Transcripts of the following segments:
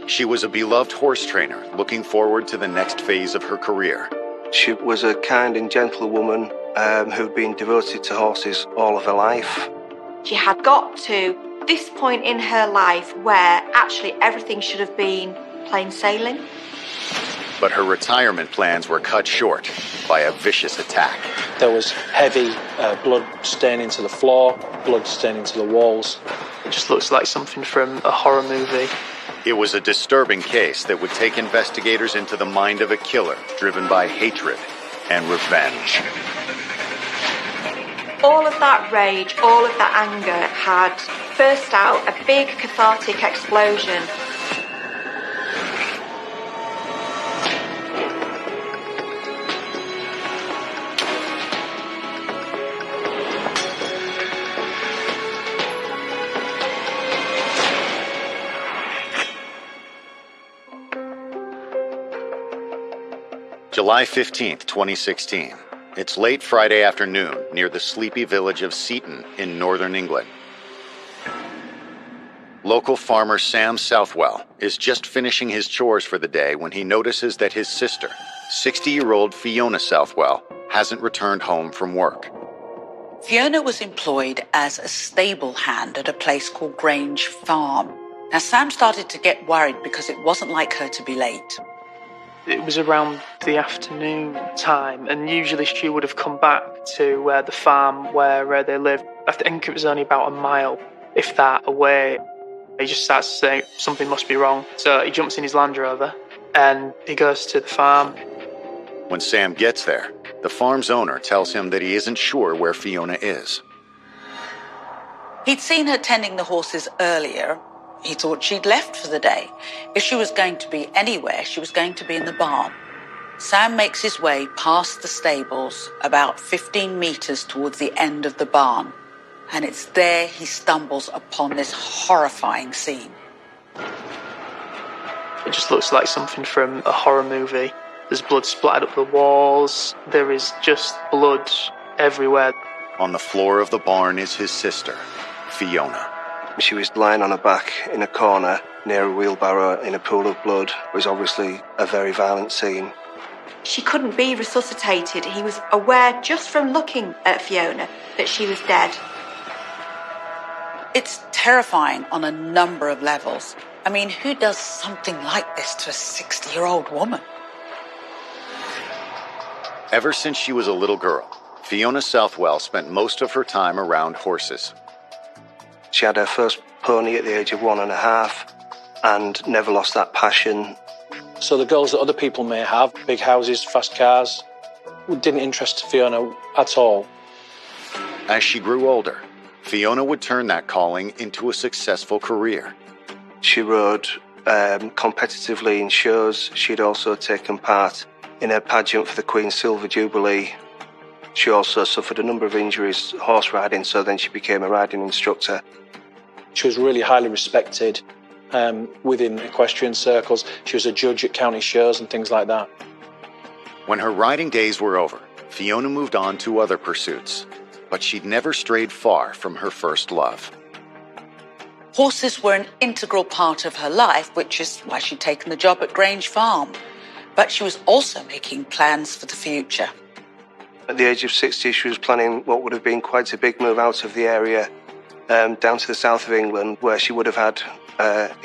She was a beloved horse trainer, looking forward to the next phase of her career. She was a kind and gentle woman who'd been devoted to horses all of her life. She had got to this point in her life where actually everything should have been plain sailing. But her retirement plans were cut short by a vicious attack. There was heavy blood staining to the floor, blood staining to the walls. It just looks like something from a horror movie. It was a disturbing case that would take investigators into the mind of a killer driven by hatred and revenge. All of that rage, all of that anger had burst out a big cathartic explosion. July 15th, 2016. It's late Friday afternoon near the sleepy village of Seaton in northern England. Local farmer Sam Southwell is just finishing his chores for the day when he notices that his sister, 60-year-old Fiona Southwell, hasn't returned home from work. Fiona was employed as a stable hand at a place called Grange Farm. Now, Sam started to get worried because it wasn't like her to be late. It was around the afternoon time, and usually she would have come back to the farm where they lived. I think it was only about a mile, if that, away. He just starts to say something must be wrong. So he jumps in his Land Rover and he goes to the farm. When Sam gets there, the farm's owner tells him that he isn't sure where Fiona is. He'd seen her tending the horses earlier. He thought she'd left for the day. If she was going to be anywhere, she was going to be in the barn. Sam makes his way past the stables about 15 meters towards the end of the barn. And it's there he stumbles upon this horrifying scene. It just looks like something from a horror movie. There's blood splattered up the walls. There is just blood everywhere. On the floor of the barn is his sister, Fiona. She was lying on her back in a corner near a wheelbarrow in a pool of blood. It was obviously a very violent scene. She couldn't be resuscitated. He was aware just from looking at Fiona that she was dead. It's terrifying on a number of levels. I mean, who does something like this to a 60-year-old woman? Ever since she was a little girl, Fiona Southwell spent most of her time around horses. She had her first pony at the age of 1.5 and never lost that passion. So the goals that other people may have, big houses, fast cars, didn't interest Fiona at all. As she grew older, Fiona would turn that calling into a successful career. She rode competitively in shows. She'd also taken part in a pageant for the Queen's Silver Jubilee. She also suffered a number of injuries horse riding, so then she became a riding instructor. She was really highly respected within equestrian circles. She was a judge at county shows and things like that. When her riding days were over, Fiona moved on to other pursuits, but she'd never strayed far from her first love. Horses were an integral part of her life, which is why she'd taken the job at Grange Farm. But she was also making plans for the future. At the age of 60, she was planning what would have been quite a big move out of the area, down to the south of England, where she would have had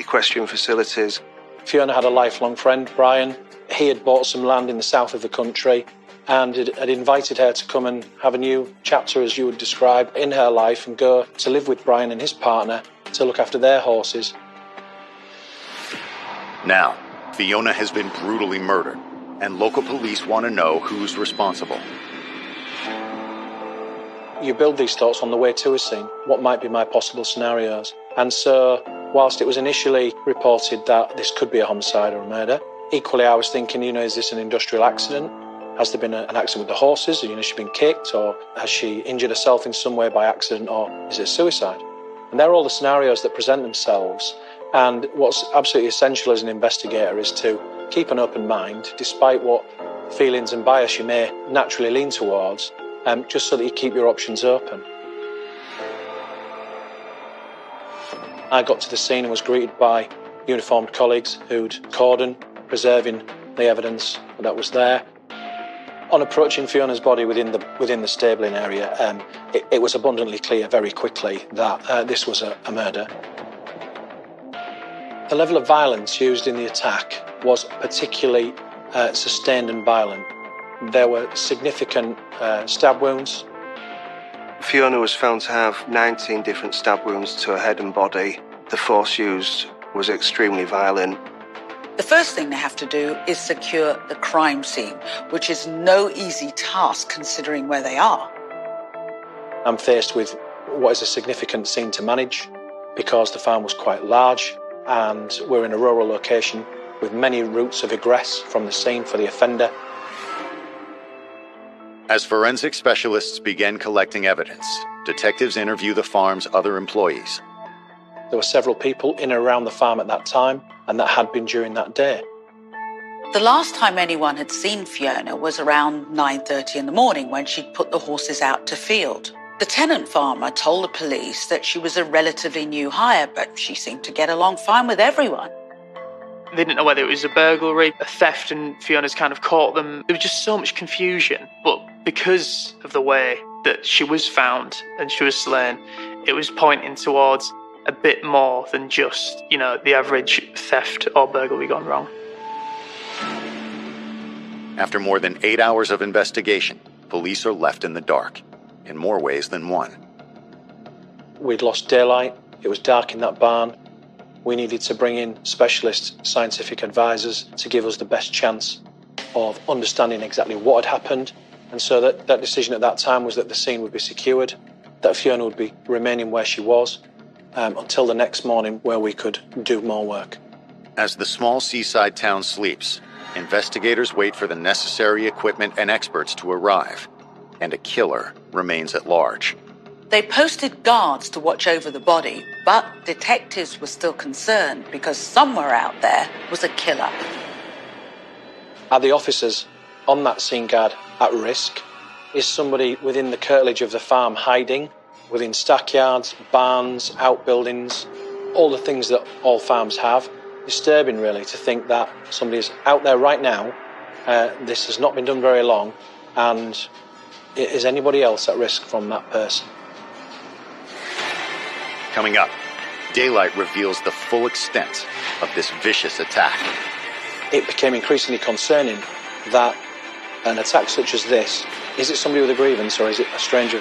equestrian facilities. Fiona had a lifelong friend, Brian. He had bought some land in the south of the country and had invited her to come and have a new chapter, as you would describe, in her life and go to live with Brian and his partner to look after their horses. Now, Fiona has been brutally murdered, and local police want to know who's responsible. You build these thoughts on the way to a scene. What might be my possible scenarios? And so, whilst it was initially reported that this could be a homicide or a murder, equally I was thinking, is this an industrial accident? Has there been an accident with the horses? Has she been kicked? Or has she injured herself in some way by accident? Or is it a suicide? And they're all the scenarios that present themselves. And what's absolutely essential as an investigator is to keep an open mind, despite what feelings and bias you may naturally lean towards, just so that you keep your options open. I got to the scene and was greeted by uniformed colleagues who'd cordoned, preserving the evidence that was there. On approaching Fiona's body within the stabling area, it was abundantly clear very quickly that this was a murder. The level of violence used in the attack was particularly sustained and violent. There were significant stab wounds. Fiona was found to have 19 different stab wounds to her head and body. The force used was extremely violent. The first thing they have to do is secure the crime scene, which is no easy task considering where they are. I'm faced with what is a significant scene to manage because the farm was quite large and we're in a rural location with many routes of egress from the scene for the offender. As forensic specialists began collecting evidence, detectives interview the farm's other employees. There were several people in and around the farm at that time, and that had been during that day. The last time anyone had seen Fiona was around 9:30 in the morning when she'd put the horses out to field. The tenant farmer told the police that she was a relatively new hire, but she seemed to get along fine with everyone. They didn't know whether it was a burglary, a theft, and Fiona's kind of caught them. There was just so much confusion. But because of the way that she was found and she was slain, it was pointing towards a bit more than just, the average theft or burglary gone wrong. After more than 8 hours of investigation, police are left in the dark, in more ways than one. We'd lost daylight, it was dark in that barn. We needed to bring in specialist scientific advisors to give us the best chance of understanding exactly what had happened. And so that decision at that time was that the scene would be secured, that Fiona would be remaining where she was, until the next morning where we could do more work. As the small seaside town sleeps, investigators wait for the necessary equipment and experts to arrive, and a killer remains at large. They posted guards to watch over the body, but detectives were still concerned because somewhere out there was a killer. Are the officers on that scene guard at risk? Is somebody within the curtilage of the farm hiding? Within stackyards, barns, outbuildings, all the things that all farms have. Disturbing, really, to think that somebody is out there right now. This has not been done very long, and is anybody else at risk from that person? Coming up, daylight reveals the full extent of this vicious attack. It became increasingly concerning that an attack such as this, is it somebody with a grievance or is it a stranger?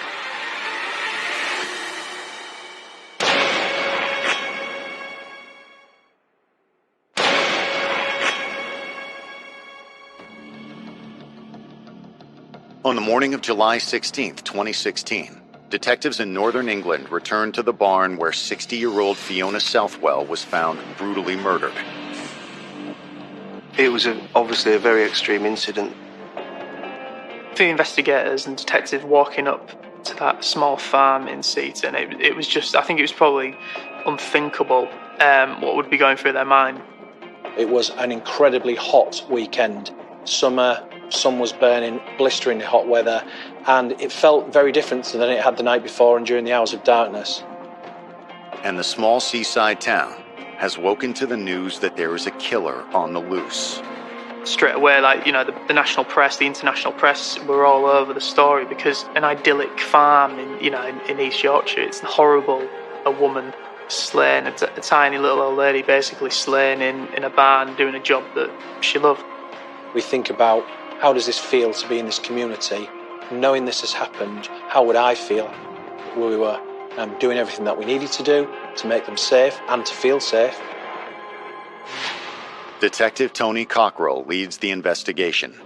On the morning of July 16th, 2016, detectives in northern England returned to the barn where 60-year-old Fiona Southwell was found brutally murdered. It was obviously a very extreme incident. For the investigators and detectives walking up to that small farm in Seaton, it was just, I think it was probably unthinkable what would be going through their mind. It was an incredibly hot weekend. Summer, sun was burning, blisteringly hot weather, and it felt very different than it had the night before and during the hours of darkness. And the small seaside town has woken to the news that there is a killer on the loose. Straight away, the national press, the international press were all over the story because an idyllic farm in East Yorkshire, it's horrible. A woman slain, a tiny little old lady basically slain in a barn doing a job that she loved. We think about, how does this feel to be in this community? Knowing this has happened, how would I feel? We were doing everything that we needed to do to make them safe and to feel safe. Detective Tony Cockrell leads the investigation.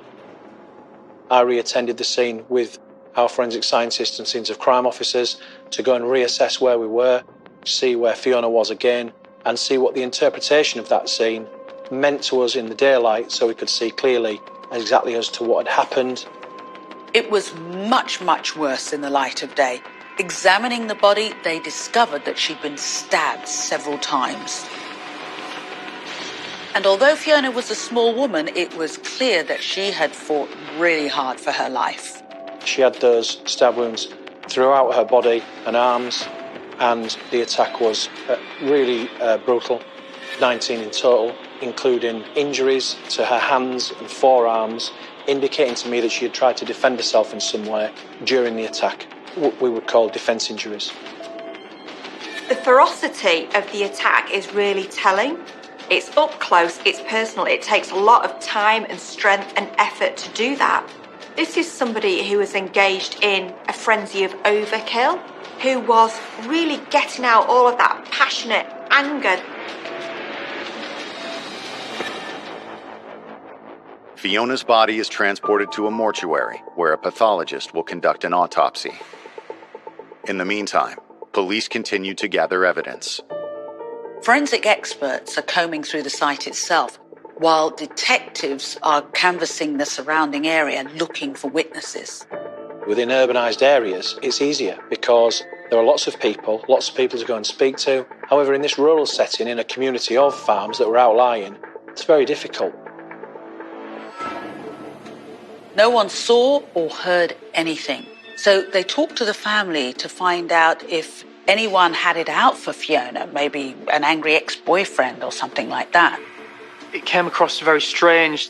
I reattended the scene with our forensic scientists and scenes of crime officers to go and reassess where we were, see where Fiona was again, and see what the interpretation of that scene meant to us in the daylight so we could see clearly exactly as to what had happened. It was much, much worse in the light of day. Examining the body, they discovered that she'd been stabbed several times. And although Fiona was a small woman, it was clear that she had fought really hard for her life. She had those stab wounds throughout her body and arms, and the attack was really brutal. 19 in total, including injuries to her hands and forearms, indicating to me that she had tried to defend herself in some way during the attack, what we would call defence injuries. The ferocity of the attack is really telling. It's up close, it's personal, it takes a lot of time and strength and effort to do that. This is somebody who was engaged in a frenzy of overkill, who was really getting out all of that passionate anger. Fiona's body is transported to a mortuary where a pathologist will conduct an autopsy. In the meantime, police continue to gather evidence. Forensic experts are combing through the site itself, while detectives are canvassing the surrounding area looking for witnesses. Within urbanised areas, it's easier because there are lots of people to go and speak to. However, in this rural setting, in a community of farms that were outlying, it's very difficult. No one saw or heard anything, so they talked to the family to find out if anyone had it out for Fiona, maybe an angry ex-boyfriend or something like that. It came across very strange.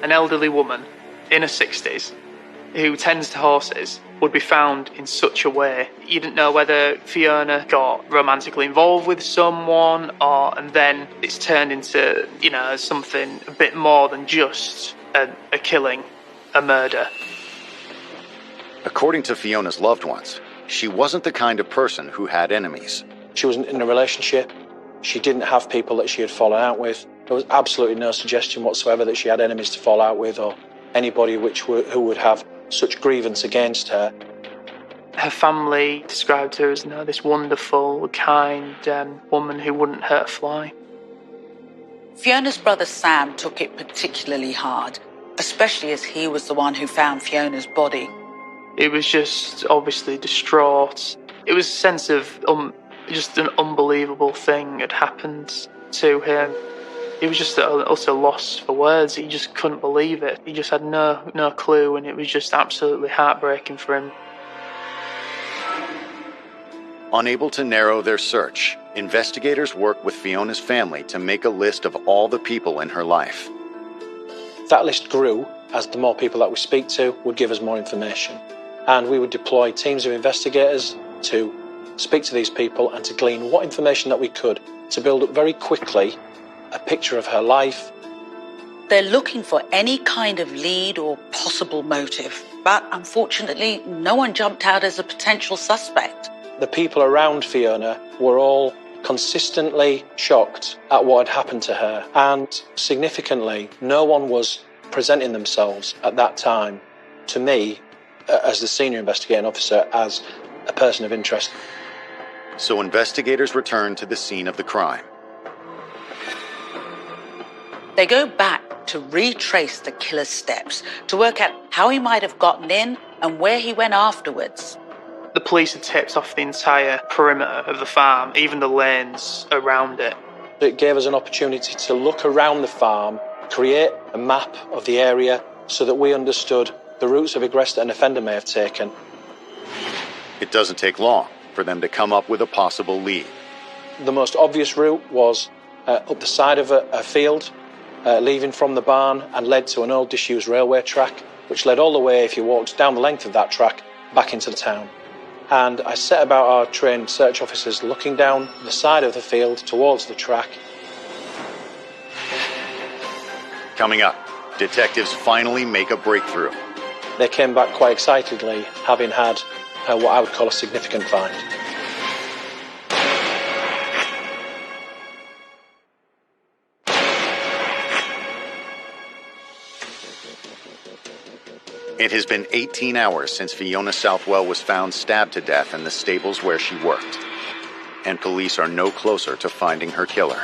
An elderly woman in her 60s who tends to horses would be found in such a way. You didn't know whether Fiona got romantically involved with someone and then it's turned into, something a bit more than just a killing, a murder. According to Fiona's loved ones, she wasn't the kind of person who had enemies. She wasn't in a relationship. She didn't have people that she had fallen out with. There was absolutely no suggestion whatsoever that she had enemies to fall out with or anybody who would have such grievance against her. Her family described her as this wonderful, kind woman who wouldn't hurt a fly. Fiona's brother Sam took it particularly hard, especially as he was the one who found Fiona's body. It was just obviously distraught. It was a sense of just an unbelievable thing had happened to him. It was just an utter loss for words. He just couldn't believe it. He just had no clue, and it was just absolutely heartbreaking for him. Unable to narrow their search, investigators work with Fiona's family to make a list of all the people in her life. That list grew as the more people that we speak to would give us more information. And we would deploy teams of investigators to speak to these people and to glean what information that we could to build up very quickly a picture of her life. They're looking for any kind of lead or possible motive, but unfortunately, no one jumped out as a potential suspect. The people around Fiona were all consistently shocked at what had happened to her, and significantly, no one was presenting themselves at that time to me, as the senior investigating officer, as a person of interest. So investigators return to the scene of the crime. They go back to retrace the killer's steps, to work out how he might have gotten in and where he went afterwards. The police had tipped off the entire perimeter of the farm, even the lanes around it. It gave us an opportunity to look around the farm, create a map of the area so that we understood the routes of egress that an offender may have taken. It doesn't take long for them to come up with a possible lead. The most obvious route was up the side of a field, leaving from the barn, and led to an old disused railway track, which led all the way, if you walked down the length of that track, back into the town. And I set about our trained search officers looking down the side of the field towards the track. Coming up, detectives finally make a breakthrough. They came back quite excitedly, having had what I would call a significant find. It has been 18 hours since Fiona Southwell was found stabbed to death in the stables where she worked, and police are no closer to finding her killer.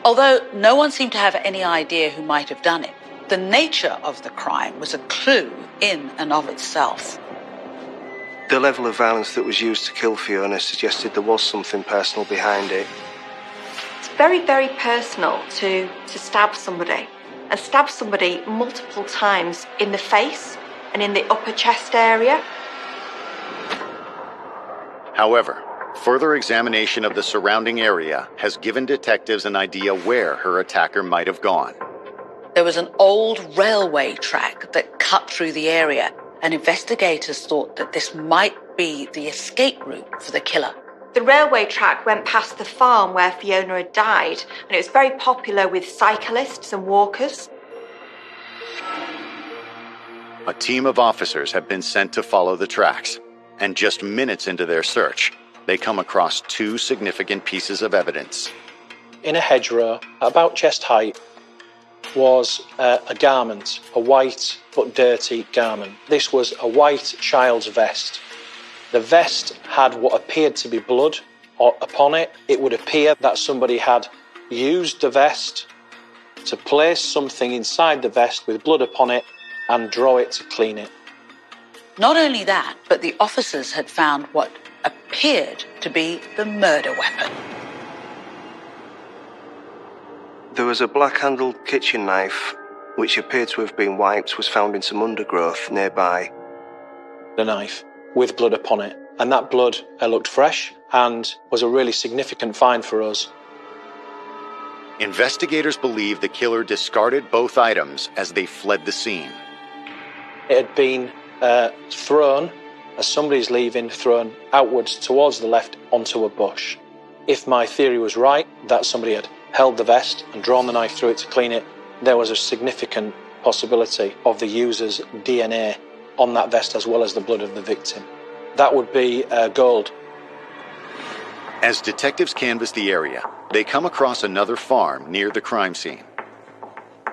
Although no one seemed to have any idea who might have done it, the nature of the crime was a clue in and of itself. The level of violence that was used to kill Fiona suggested there was something personal behind it. It's very, very personal to stab somebody, and stab somebody multiple times in the face and in the upper chest area. However, Further examination of the surrounding area has given detectives an idea where her attacker might have gone. There was an old railway track that cut through the area, and investigators thought that this might be the escape route for the killer. The railway track went past the farm where Fiona had died, and it was very popular with cyclists and walkers. A team of officers have been sent to follow the tracks, and just minutes into their search, they come across two significant pieces of evidence. In a hedgerow, at about chest height, was a garment, a white but dirty garment. This was a white child's vest. The vest had what appeared to be blood upon it. It would appear that somebody had used the vest to place something inside the vest with blood upon it and draw it to clean it. Not only that, but the officers had found what appeared to be the murder weapon. There was a black-handled kitchen knife, which appeared to have been wiped, was found in some undergrowth nearby. The knife with blood upon it, and that blood looked fresh and was a really significant find for us. Investigators believe the killer discarded both items as they fled the scene. It had been thrown, as somebody's leaving, thrown outwards towards the left onto a bush. If my theory was right, that somebody had held the vest and drawn the knife through it to clean it, there was a significant possibility of the user's DNA on that vest as well as the blood of the victim. That would be gold. As detectives canvass the area, they come across another farm near the crime scene.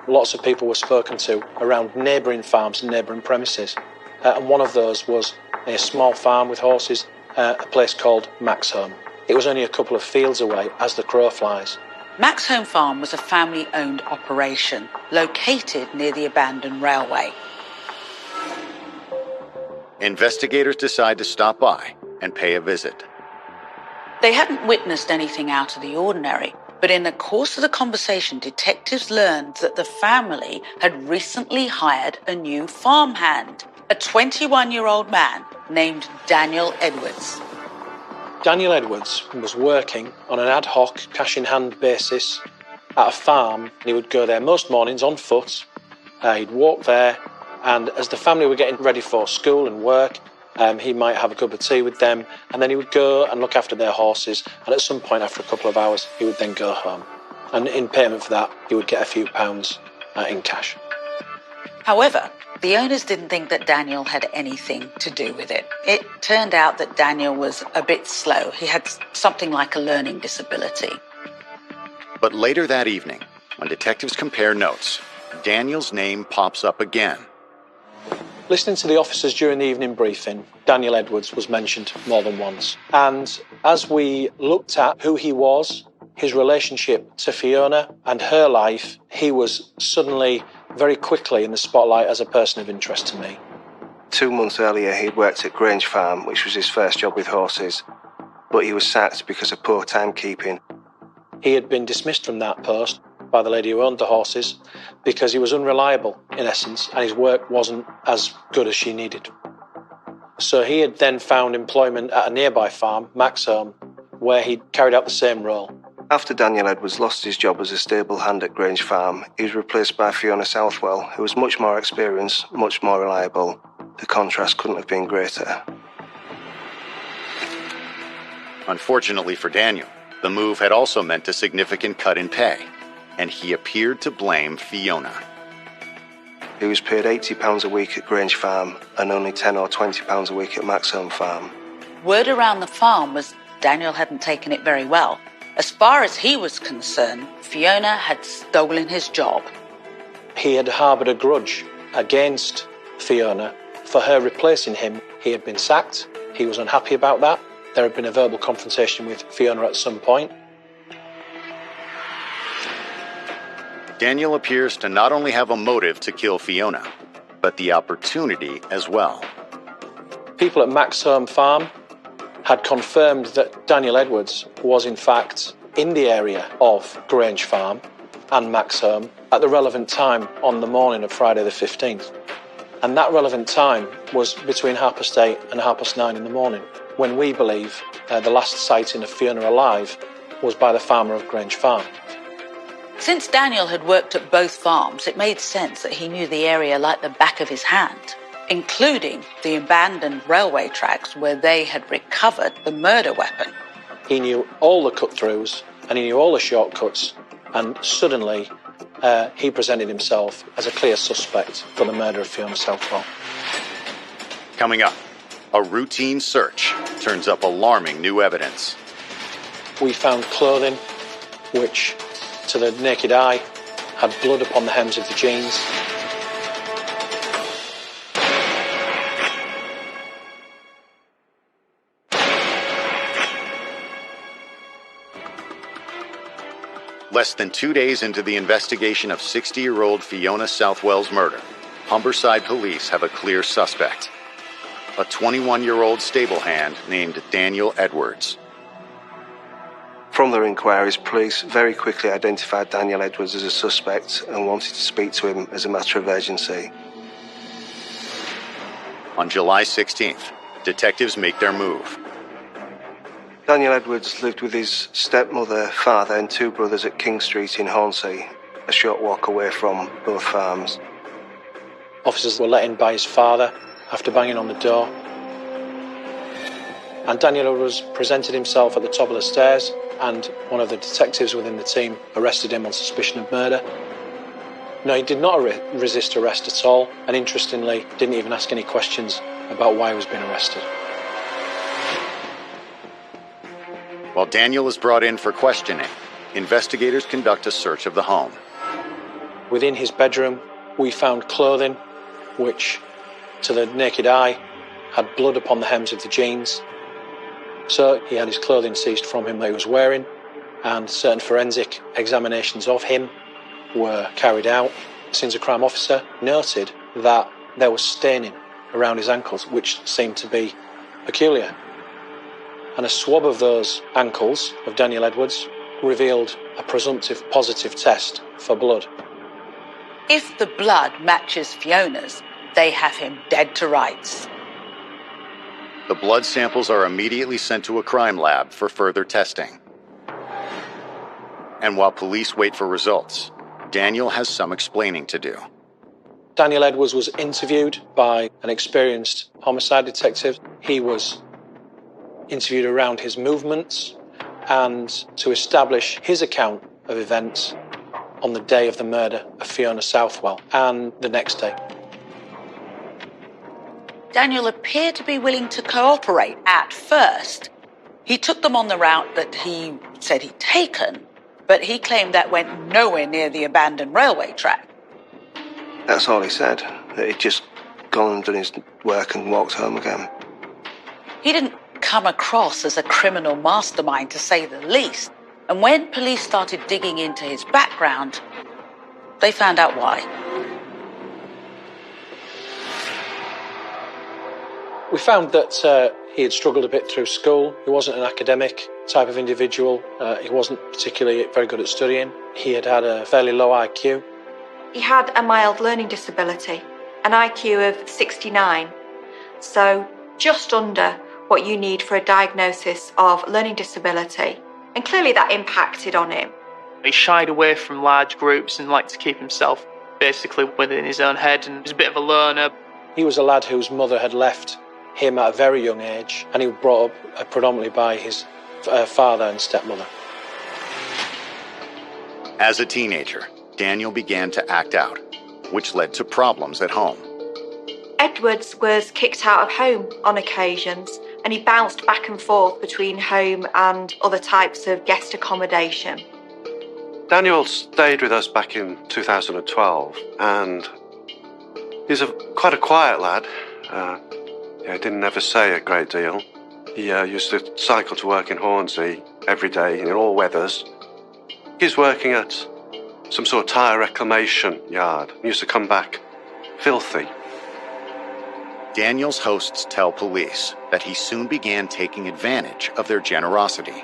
Lots of people were spoken to around neighbouring farms and neighbouring premises. And one of those was a small farm with horses, a place called Max Home. It was only a couple of fields away as the crow flies. Max Home Farm was a family-owned operation located near the abandoned railway. Investigators decide to stop by and pay a visit. They hadn't witnessed anything out of the ordinary, but in the course of the conversation, detectives learned that the family had recently hired a new farmhand, a 21-year-old man named Daniel Edwards. Daniel Edwards was working on an ad hoc, cash-in-hand basis at a farm. He would go there most mornings on foot. He'd walk there, and as the family were getting ready for school and work, he might have a cup of tea with them, and then he would go and look after their horses, and at some point after a couple of hours, he would then go home. And in payment for that, he would get a few pounds in cash. However, the owners didn't think that Daniel had anything to do with it. It turned out that Daniel was a bit slow. He had something like a learning disability. But later that evening, when detectives compare notes, Daniel's name pops up again. Listening to the officers during the evening briefing, Daniel Edwards was mentioned more than once. And as we looked at who he was, his relationship to Fiona and her life, he was suddenly very quickly in the spotlight as a person of interest to me. 2 months earlier, he'd worked at Grange Farm, which was his first job with horses, but he was sacked because of poor timekeeping. He had been dismissed from that post by the lady who owned the horses because he was unreliable, in essence, and his work wasn't as good as she needed. So he had then found employment at a nearby farm, Max Home, where he carried out the same role. After Daniel Edwards lost his job as a stable hand at Grange Farm, he was replaced by Fiona Southwell, who was much more experienced, much more reliable. The contrast couldn't have been greater. Unfortunately for Daniel, the move had also meant a significant cut in pay, and he appeared to blame Fiona. He was paid £80 a week at Grange Farm and only £10 or £20 a week at Max Home Farm. Word around the farm was Daniel hadn't taken it very well. As far as he was concerned, Fiona had stolen his job. He had harboured a grudge against Fiona for her replacing him. He had been sacked. He was unhappy about that. There had been a verbal confrontation with Fiona at some point. Daniel appears to not only have a motive to kill Fiona, but the opportunity as well. People at Max Home Farm had confirmed that Daniel Edwards was in fact in the area of Grange Farm and Max Home at the relevant time on the morning of Friday the 15th. And that relevant time was between 8:30 and 9:30 in the morning. when we believe the last sighting of Fiona alive was by the farmer of Grange Farm. Since Daniel had worked at both farms, it made sense that he knew the area like the back of his hand, including the abandoned railway tracks where they had recovered the murder weapon. He knew all the cut-throughs and he knew all the shortcuts, and suddenly he presented himself as a clear suspect for the murder of Fiona Southwell. Coming up, a routine search turns up alarming new evidence. We found clothing which, to the naked eye, had blood upon the hems of the jeans. Less than 2 days into the investigation of 60-year-old Fiona Southwell's murder, Humberside police have a clear suspect. A 21-year-old stable hand named Daniel Edwards. From their inquiries, police very quickly identified Daniel Edwards as a suspect and wanted to speak to him as a matter of urgency. On July 16th, detectives make their move. Daniel Edwards lived with his stepmother, father and two brothers at King Street in Hornsey, a short walk away from both farms. Officers were let in by his father after banging on the door. And Daniel Edwards presented himself at the top of the stairs, and one of the detectives within the team arrested him on suspicion of murder. No, he did not resist arrest at all, and interestingly, didn't even ask any questions about why he was being arrested. While Daniel is brought in for questioning, investigators conduct a search of the home. Within his bedroom, we found clothing which, to the naked eye, had blood upon the hems of the jeans. So he had his clothing seized from him that he was wearing, and certain forensic examinations of him were carried out. The Scenes of Crime officer noted that there was staining around his ankles, which seemed to be peculiar. And a swab of those ankles of Daniel Edwards revealed a presumptive positive test for blood. If the blood matches Fiona's, they have him dead to rights. The blood samples are immediately sent to a crime lab for further testing. And while police wait for results, Daniel has some explaining to do. Daniel Edwards was interviewed by an experienced homicide detective. He was interviewed around his movements and to establish his account of events on the day of the murder of Fiona Southwell and the next day. Daniel appeared to be willing to cooperate at first. He took them on the route that he said he'd taken, but he claimed that went nowhere near the abandoned railway track. That's all he said, that he'd just gone and done his work and walked home again. He didn't come across as a criminal mastermind, to say the least. And when police started digging into his background, they found out why. We found that he had struggled a bit through school. He wasn't an academic type of individual. He wasn't particularly very good at studying. He had had a fairly low IQ. He had a mild learning disability, an IQ of 69, so just under what you need for a diagnosis of learning disability. And clearly that impacted on him. He shied away from large groups and liked to keep himself basically within his own head, and was a bit of a loner. He was a lad whose mother had left him at a very young age, and he was brought up predominantly by his father and stepmother. As a teenager, Daniel began to act out, which led to problems at home. Edwards was kicked out of home on occasions, and he bounced back and forth between home and other types of guest accommodation. Daniel stayed with us back in 2012, and he's quite a quiet lad. He didn't ever say a great deal. He used to cycle to work in Hornsey every day in all weathers. He was working at some sort of tyre reclamation yard. He used to come back filthy. Daniel's hosts tell police that he soon began taking advantage of their generosity.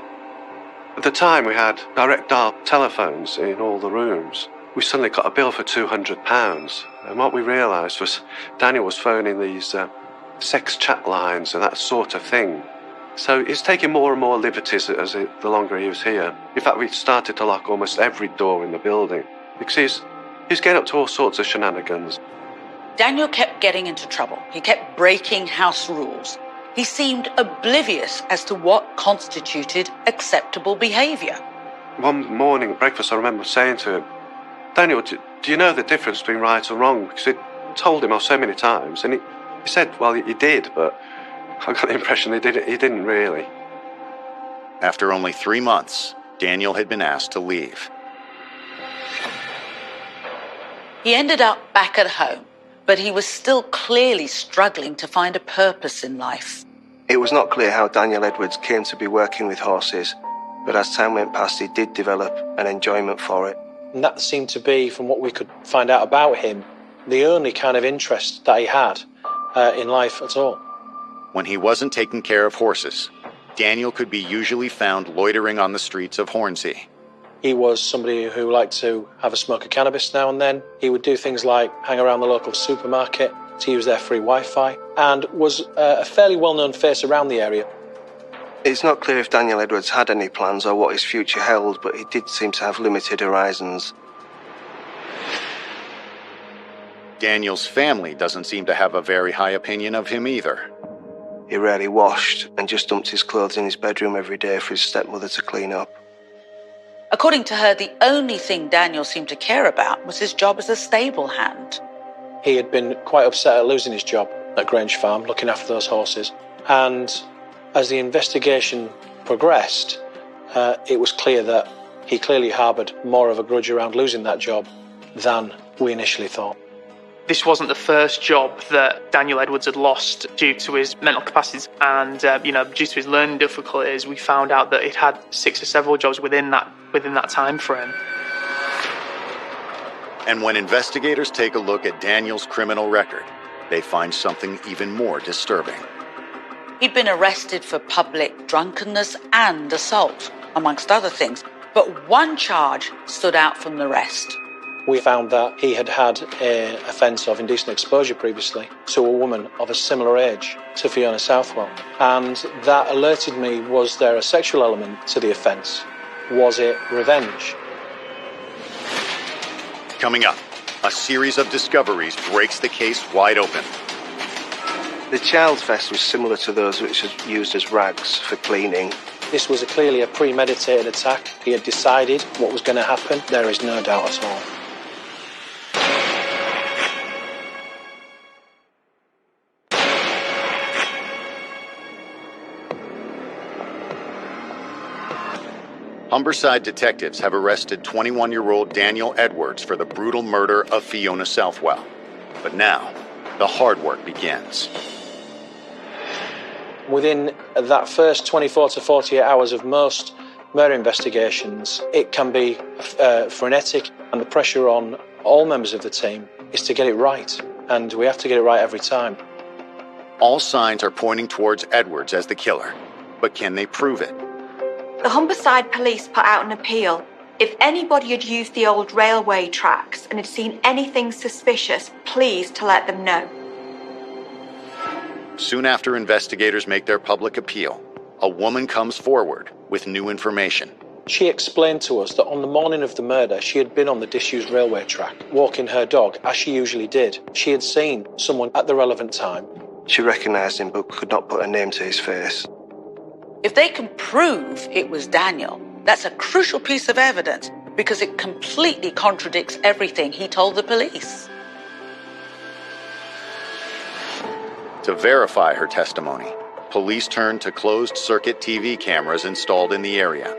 At the time, we had direct dial telephones in all the rooms. We suddenly got a bill for £200, and what we realised was Daniel was phoning these sex chat lines and that sort of thing. So he's taking more and more liberties the longer he was here. In fact, we started to lock almost every door in the building because he's getting up to all sorts of shenanigans. Daniel kept getting into trouble. He kept breaking house rules. He seemed oblivious as to what constituted acceptable behaviour. One morning at breakfast, I remember saying to him, Daniel, do you know the difference between right and wrong? Because I told him so many times, and he said, well, he did, but I got the impression he didn't really. After only 3 months, Daniel had been asked to leave. He ended up back at home, but he was still clearly struggling to find a purpose in life. It was not clear how Daniel Edwards came to be working with horses, but as time went past, he did develop an enjoyment for it. And that seemed to be, from what we could find out about him, the only kind of interest that he had in life at all. When he wasn't taking care of horses, Daniel could be usually found loitering on the streets of Hornsey. He was somebody who liked to have a smoke of cannabis now and then. He would do things like hang around the local supermarket to use their free Wi-Fi, and was a fairly well-known face around the area. It's not clear if Daniel Edwards had any plans or what his future held, but he did seem to have limited horizons. Daniel's family doesn't seem to have a very high opinion of him either. He rarely washed and just dumped his clothes in his bedroom every day for his stepmother to clean up. According to her, the only thing Daniel seemed to care about was his job as a stable hand. He had been quite upset at losing his job at Grange Farm, looking after those horses. And as the investigation progressed, it was clear that he clearly harboured more of a grudge around losing that job than we initially thought. This wasn't the first job that Daniel Edwards had lost due to his mental capacities and, due to his learning difficulties. We found out that he'd had 6 or several jobs within that time frame. And when investigators take a look at Daniel's criminal record, they find something even more disturbing. He'd been arrested for public drunkenness and assault, amongst other things, but one charge stood out from the rest. We found that he had had an offence of indecent exposure previously to a woman of a similar age to Fiona Southwell. And that alerted me, was there a sexual element to the offence? Was it revenge? Coming up, a series of discoveries breaks the case wide open. The child's vest was similar to those which was used as rags for cleaning. This was clearly a premeditated attack. He had decided what was going to happen. There is no doubt at all. Humberside detectives have arrested 21-year-old Daniel Edwards for the brutal murder of Fiona Southwell. But now, the hard work begins. Within that first 24 to 48 hours of most murder investigations, it can be frenetic, and the pressure on all members of the team is to get it right, and we have to get it right every time. All signs are pointing towards Edwards as the killer, but can they prove it? The Humberside police put out an appeal. If anybody had used the old railway tracks and had seen anything suspicious, please to let them know. Soon after investigators make their public appeal, a woman comes forward with new information. She explained to us that on the morning of the murder, she had been on the disused railway track, walking her dog, as she usually did. She had seen someone at the relevant time. She recognised him but could not put a name to his face. If they can prove it was Daniel, that's a crucial piece of evidence because it completely contradicts everything he told the police. To verify her testimony, police turned to closed-circuit TV cameras installed in the area.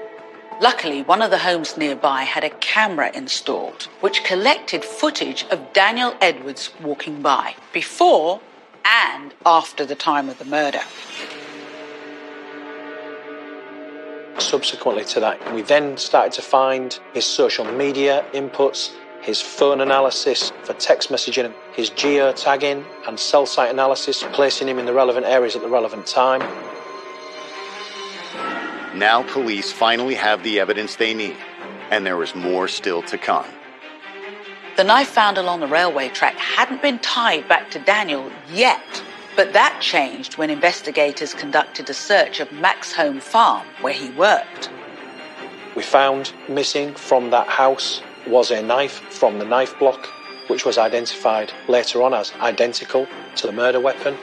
Luckily, one of the homes nearby had a camera installed, which collected footage of Daniel Edwards walking by, before and after the time of the murder. Subsequently to that, we then started to find his social media inputs, his phone analysis for text messaging, his geo-tagging and cell site analysis, placing him in the relevant areas at the relevant time. Now police finally have the evidence they need, and there is more still to come. The knife found along the railway track hadn't been tied back to Daniel yet, But that changed when investigators conducted a search of Mac's home farm where he worked. We found missing from that house was a knife from the knife block, which was identified later on as identical to the murder weapon.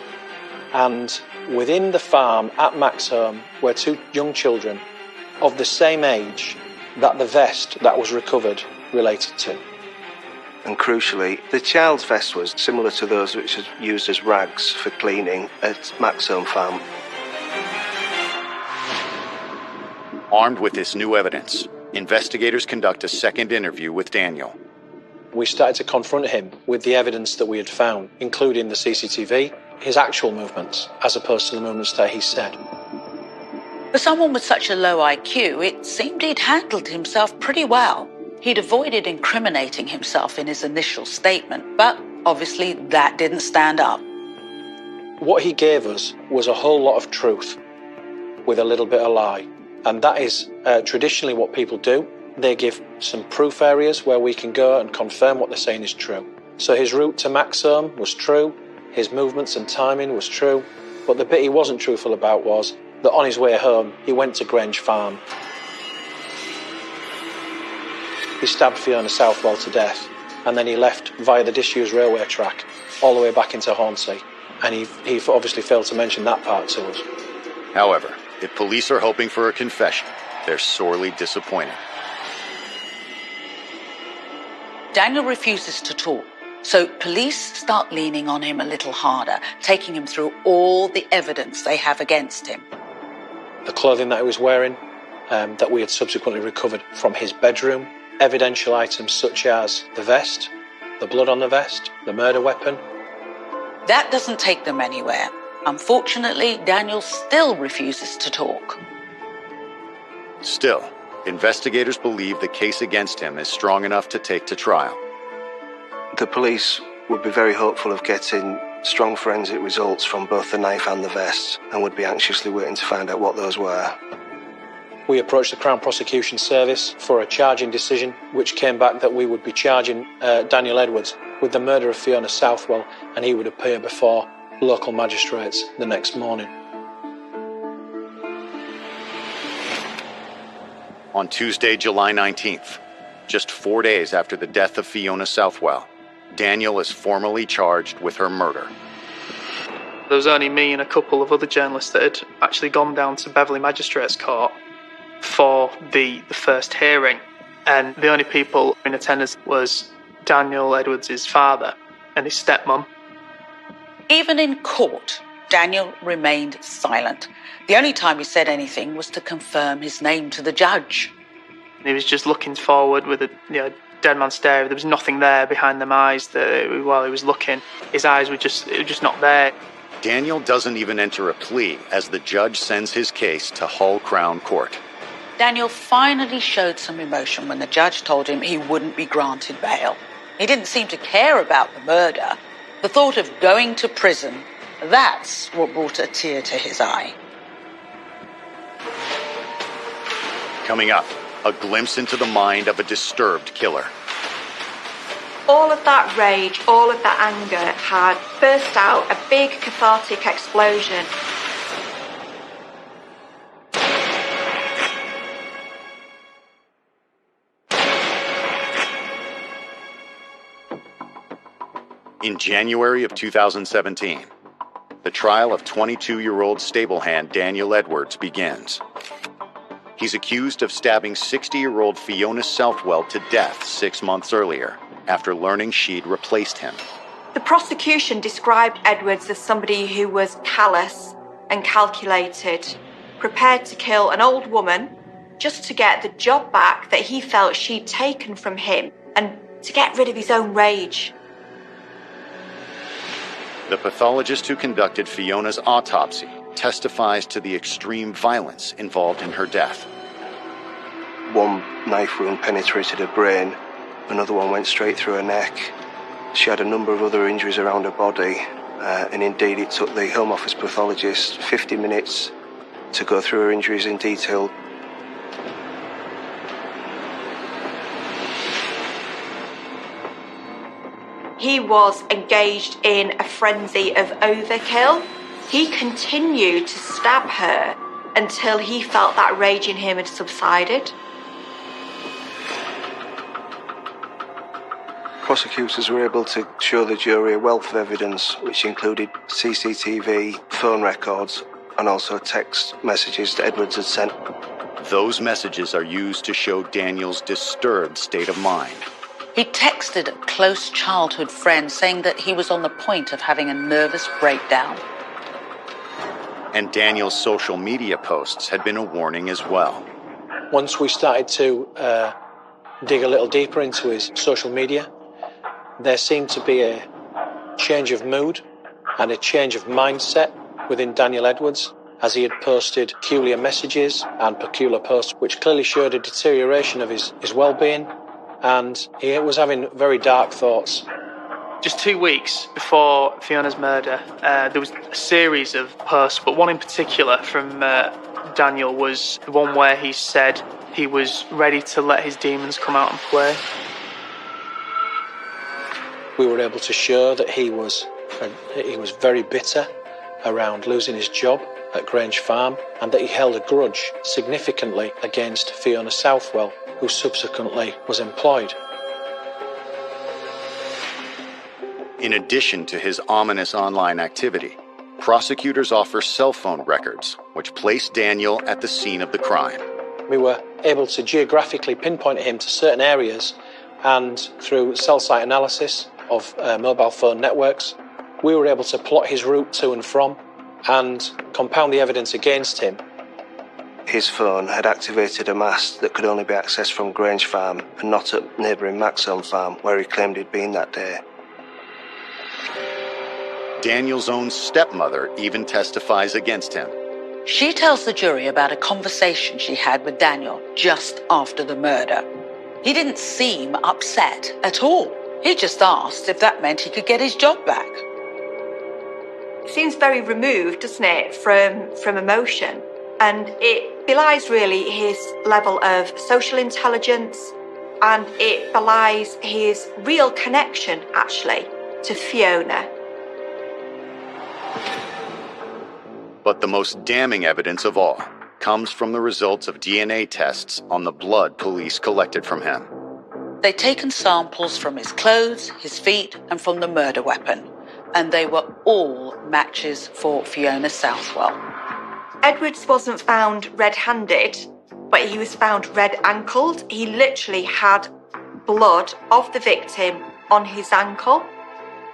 And within the farm at Mac's home were two young children of the same age that the vest that was recovered related to. And crucially, the child's vest was similar to those which was used as rags for cleaning at Mac's home farm. Armed with this new evidence, investigators conduct a second interview with Daniel. We started to confront him with the evidence that we had found, including the CCTV, his actual movements, as opposed to the movements that he said. For someone with such a low IQ, it seemed he'd handled himself pretty well. He'd avoided incriminating himself in his initial statement, but obviously that didn't stand up. What he gave us was a whole lot of truth with a little bit of lie. And that is traditionally what people do. They give some proof areas where we can go and confirm what they're saying is true. So his route to Mac's home was true, his movements and timing was true, but the bit he wasn't truthful about was that on his way home, he went to Grange Farm. He stabbed Fiona Southwell to death, and then he left via the disused railway track all the way back into Hornsey. And he obviously failed to mention that part to us. However, if police are hoping for a confession, they're sorely disappointed. Daniel refuses to talk, so police start leaning on him a little harder, taking him through all the evidence they have against him. The clothing that he was wearing, that we had subsequently recovered from his bedroom, evidential items such as the vest, the blood on the vest, the murder weapon. That doesn't take them anywhere. Unfortunately, Daniel still refuses to talk. Still, investigators believe the case against him is strong enough to take to trial. The police would be very hopeful of getting strong forensic results from both the knife and the vest, and would be anxiously waiting to find out what those were. We approached the Crown Prosecution Service for a charging decision, which came back that we would be charging Daniel Edwards with the murder of Fiona Southwell, and he would appear before local magistrates the next morning. On Tuesday, July 19th, just 4 days after the death of Fiona Southwell, Daniel is formally charged with her murder. There was only me and a couple of other journalists that had actually gone down to Beverley Magistrates Court for the first hearing, and the only people in attendance was Daniel Edwards' father and his stepmom. Even in court, Daniel remained silent. The only time he said anything was to confirm his name to the judge. He was just looking forward with a dead man stare. There was nothing there behind them eyes while he was looking. His eyes were just not there. Daniel doesn't even enter a plea as the judge sends his case to Hull Crown Court. Daniel finally showed some emotion when the judge told him he wouldn't be granted bail. He didn't seem to care about the murder. The thought of going to prison, that's what brought a tear to his eye. Coming up, a glimpse into the mind of a disturbed killer. All of that rage, all of that anger had burst out, a big cathartic explosion. In January of 2017, the trial of 22-year-old stable hand Daniel Edwards begins. He's accused of stabbing 60-year-old Fiona Southwell to death 6 months earlier, after learning she'd replaced him. The prosecution described Edwards as somebody who was callous and calculated, prepared to kill an old woman just to get the job back that he felt she'd taken from him and to get rid of his own rage. The pathologist who conducted Fiona's autopsy testifies to the extreme violence involved in her death. One knife wound penetrated her brain, another one went straight through her neck. She had a number of other injuries around her body, and indeed it took the Home Office pathologist 50 minutes to go through her injuries in detail. He was engaged in a frenzy of overkill. He continued to stab her until he felt that rage in him had subsided. Prosecutors were able to show the jury a wealth of evidence, which included CCTV, phone records, and also text messages that Edwards had sent. Those messages are used to show Daniel's disturbed state of mind. He texted a close childhood friend saying that he was on the point of having a nervous breakdown. And Daniel's social media posts had been a warning as well. Once we started to dig a little deeper into his social media, there seemed to be a change of mood and a change of mindset within Daniel Edwards, as he had posted peculiar messages and peculiar posts which clearly showed a deterioration of his well-being, and he was having very dark thoughts. Just 2 weeks before Fiona's murder, there was a series of posts, but one in particular from Daniel was the one where he said he was ready to let his demons come out and play. We were able to show that he was very bitter around losing his job at Grange Farm, and that he held a grudge significantly against Fiona Southwell, who subsequently was employed. In addition to his ominous online activity, prosecutors offer cell phone records, which place Daniel at the scene of the crime. We were able to geographically pinpoint him to certain areas, and through cell site analysis of mobile phone networks, we were able to plot his route to and from and compound the evidence against him. His phone had activated a mast that could only be accessed from Grange Farm and not at neighbouring Maxholm Farm, where he claimed he'd been that day. Daniel's own stepmother even testifies against him. She tells the jury about a conversation she had with Daniel just after the murder. He didn't seem upset at all. He just asked if that meant he could get his job back. It seems very removed, doesn't it, from emotion? And it belies really his level of social intelligence, and it belies his real connection, actually, to Fiona. But the most damning evidence of all comes from the results of DNA tests on the blood police collected from him. They'd taken samples from his clothes, his feet, and from the murder weapon, and they were all matches for Fiona Southwell. Edwards wasn't found red-handed, but he was found red-ankled. He literally had blood of the victim on his ankle,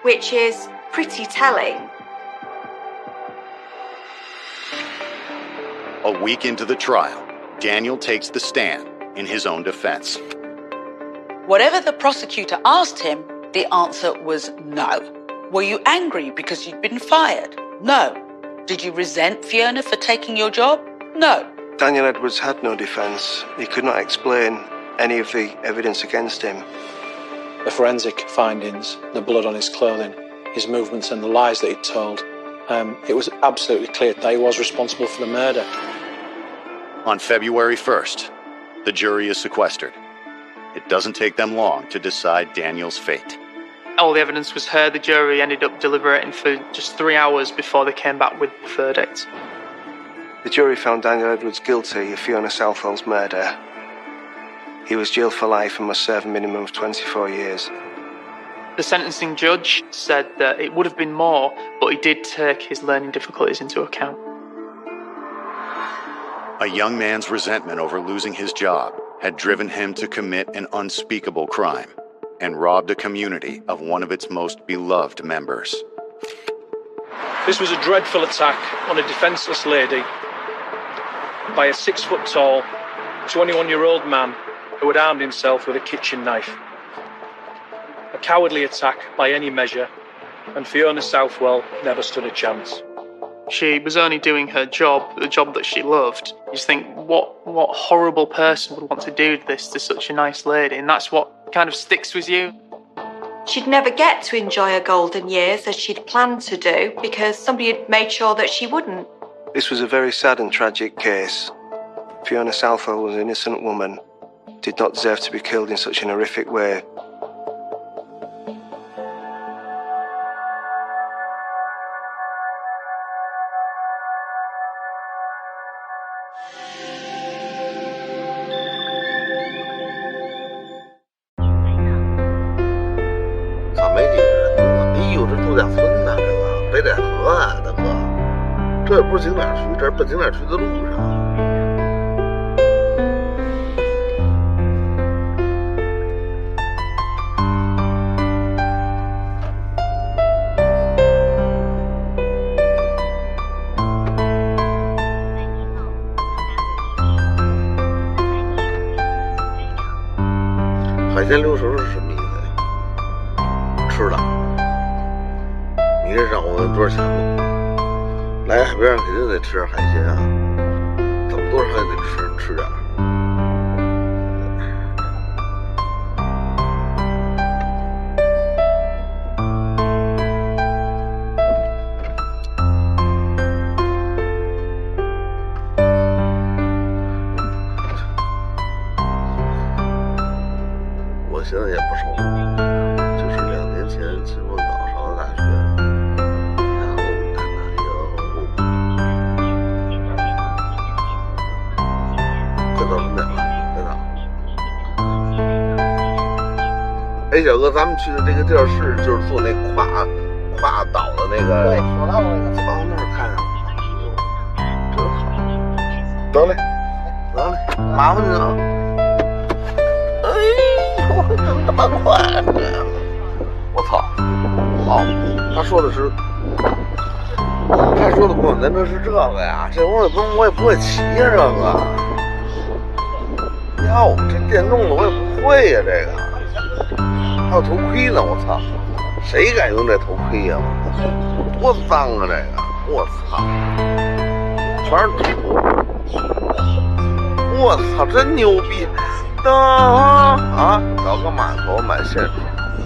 which is pretty telling. A week into the trial, Daniel takes the stand in his own defense. Whatever the prosecutor asked him, the answer was no. Were you angry because you'd been fired? No. Did you resent Fiona for taking your job? No. Daniel Edwards had no defence. He could not explain any of the evidence against him. The forensic findings, the blood on his clothing, his movements and the lies that he'd told, it was absolutely clear that he was responsible for the murder. On February 1st, the jury is sequestered. It doesn't take them long to decide Daniel's fate. All the evidence was heard. The jury ended up deliberating for just 3 hours before they came back with the verdict. The jury found Daniel Edwards guilty of Fiona Southwell's murder. He was jailed for life and must serve a minimum of 24 years. The sentencing judge said that it would have been more, but he did take his learning difficulties into account. A young man's resentment over losing his job had driven him to commit an unspeakable crime and robbed a community of one of its most beloved members. This was a dreadful attack on a defenceless lady by a 6-foot-tall, 21-year-old man who had armed himself with a kitchen knife. A cowardly attack by any measure, and Fiona Southwell never stood a chance. She was only doing her job, the job that she loved. You just think, what horrible person would want to do this to such a nice lady? And that's what kind of sticks with you. She'd never get to enjoy her golden years as she'd planned to do because somebody had made sure that she wouldn't. This was a very sad and tragic case. Fiona Southwell was an innocent woman, did not deserve to be killed in such an horrific way. 北戴河啊，大哥，这也不是景点区，这是奔景点区的路上。海鲜留守是什么意思呀？吃的。你这让我问多少钱吗？来海边上肯定得吃点海鲜啊，怎么多少还得吃点。我现在也不熟，就是2年前秦皇岛上的大学，然后看看快到终点了，快到。哎，小哥，咱们去的这个地儿是就是坐那跨岛的那个？对，索道那个。哦，那儿看上了，真好。得嘞，得嘞，麻烦您啊。这么快！我操！好，他说的是，他说的共享单车是这个呀，这我也不会骑这个。哟，这电动的我也不会呀，这个还有头盔呢，我操！谁敢用这头盔呀？多脏啊这个！我操，全是土！我操，真牛逼！找个码头买现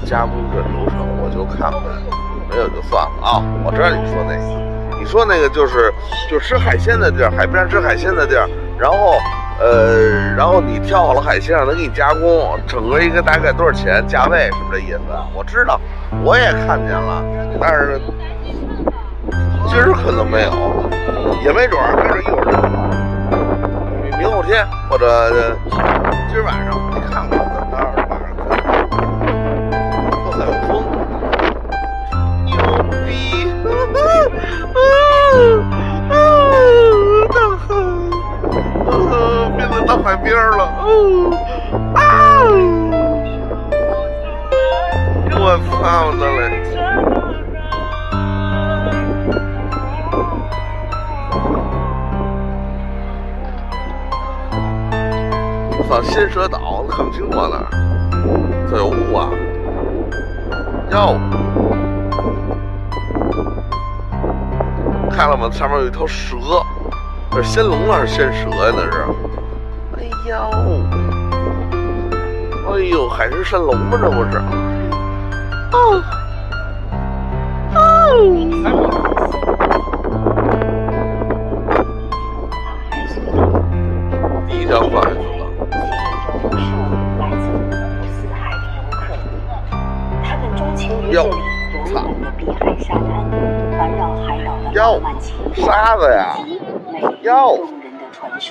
加工这流程，我就看呗，没有就算了啊。我知道你说那个，你说那个就吃海鲜的地儿，海边吃海鲜的地儿，然后你挑好了海鲜，让他给你加工，整个一个大概多少钱，价位是不是这意思？我知道，我也看见了，但是今儿可能没有，也没准一会儿就明后天或者今儿晚上你看看，咱到时候晚上看。多彩有风，牛逼！变得到海边了，我操的嘞！我操，仙蛇岛看不清楚哪儿，这有雾啊！哟，看了吗？上面有一条蛇，这是仙龙还是仙蛇呀？那是。哎呦，海市蜃楼吗？这不是？第一条不好意思了。哟，操！哟，沙子呀！哟，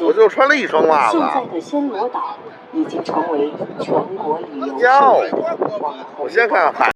我就穿了一双袜子。现在的暹罗岛已经成为全国旅游。哟，我先看看海。